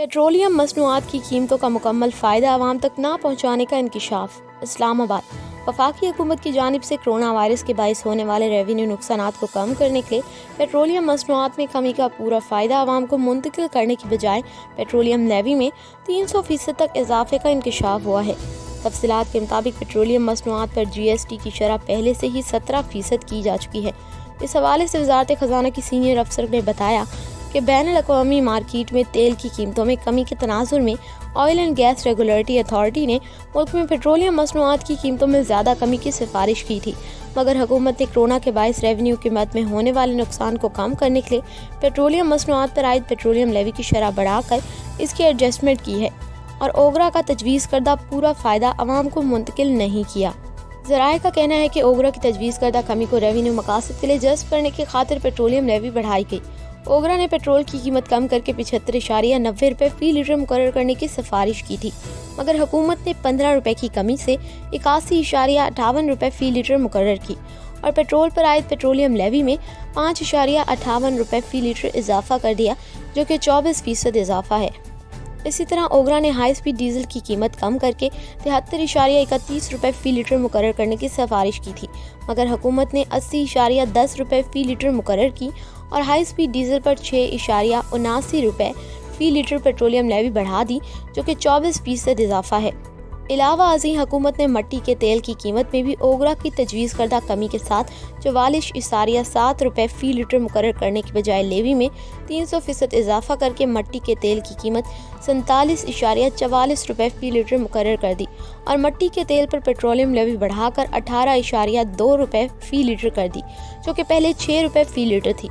Petroleum मसनूआत की कीमतों का मुकम्मल फ़ायदा आवाम तक ना पहुँचाने का इंकशाफ। इस्लामाबाद। वफाकी हुकूमत की जानिब से कोरोना वायरस के बाइस होने वाले रेवेन्यू नुकसानात को कम करने के लिए पेट्रोलियम मसनूआत में कमी का पूरा फ़ायदा आवाम को मुंतकिल करने की बजाय पेट्रोलियम लेवी में 300% तक इजाफे का इंकशाफ हुआ है। तफसीलात के मुताबिक पेट्रोलियम मसनूआत पर GST की शरह पहले से ही 17% की जा चुकी है। इस हवाले से वजारत ख़जाना की सीनियर अफसर ने बताया कि बैनुल-अक़वामी मार्केट में तेल की कीमतों में कमी के तनाजुर में oil and gas regulatory authority ने मुल्क में पेट्रोलियम मसनूआत की कीमतों में ज़्यादा कमी की सिफारिश की थी, मगर हुकूमत ने कोरोना के बाइस रेवेन्यू की मद में होने वाले नुकसान को कम करने के लिए पेट्रोलियम मसनूआत पर आयद पेट्रोलियम लेवी की शरह बढ़ाकर इसकी एडजस्टमेंट की है और ओगरा का तजवीज़ करदा पूरा फ़ायदा आवाम को मुंतकिल नहीं किया। ज़राए का कहना है कि ओगरा की तजवीज़ करदा कमी को रेवेन्यू मकासद के लिए जज़्ब करने की खातिर पेट्रोलियम लेवी बढ़ाई गई। ओगरा ने पेट्रोल की कीमत कम करके 75.90 रुपये फ़ी लीटर मुकर्रर करने की सिफारिश की थी, मगर हुकूमत ने 15 रुपये की कमी से 81.58 रुपये फ़ी लीटर मुकर्रर की और पेट्रोल पर आयद पेट्रोलियम लेवी में 5.58 रुपये फ़ी लीटर इजाफा कर दिया, जो कि 24% इजाफा है। इसी तरह ओगरा ने हाई स्पीड डीजल की कीमत कम करके 73.31 रुपये फ़ी लीटर मुकर्रर करने की सिफारिश की थी, मगर हुकूमत ने 80.10 रुपये फ़ी लीटर मुकर्रर की और हाई स्पीड डीजल पर 6.79 रुपये फ़ी लीटर पेट्रोलियम लेवी बढ़ा दी, जो कि 24% इजाफा है। इलावा अज़ीं हुकूमत ने मट्टी के तेल की कीमत में भी ओगरा की तजवीज़ करदा कमी के साथ 44.7 रुपये फ़ी लीटर मुकर्रर करने की बजाय लेवी में 300% इजाफा करके मट्टी के तेल की कीमत 47.44 रुपये फ़ी लीटर मुकर्रर कर दी और मट्टी के तेल पर पेट्रोलियम लेवी बढ़ाकर 18.2 रुपये फ़ी लीटर कर दी, जो कि पहले 6 रुपये फ़ी लीटर थी।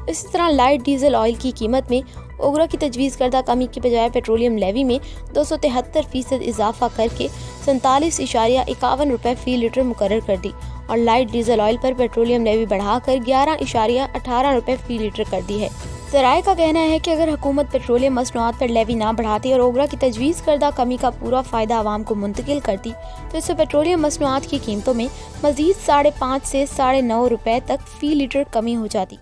इसी तरह लाइट डीजल ऑयल की कीमत में ओगरा की तजवीज़ करदा कमी के बजाय पेट्रोलियम लेवी में 273% इजाफा करके 47.51 रुपये फ़ी लीटर मुकर्रर कर दी और लाइट डीजल ऑयल पर पेट्रोलियम लेवी बढ़ाकर 11.18 रुपये फ़ी लीटर कर दी है। ज़राए का कहना है कि अगर हुकूमत पेट्रोलियम मसनूआत पर लेवी ना बढ़ाती और ओगरा की तजवीज़ करदा कमी का पूरा फ़ायदा आवाम को मुंतकिल करती तो इससे पेट्रोलियम मसनूआत की कीमतों में मज़ीद 5.5 से 9.5 रुपये तक फ़ी लीटर कमी हो जाती।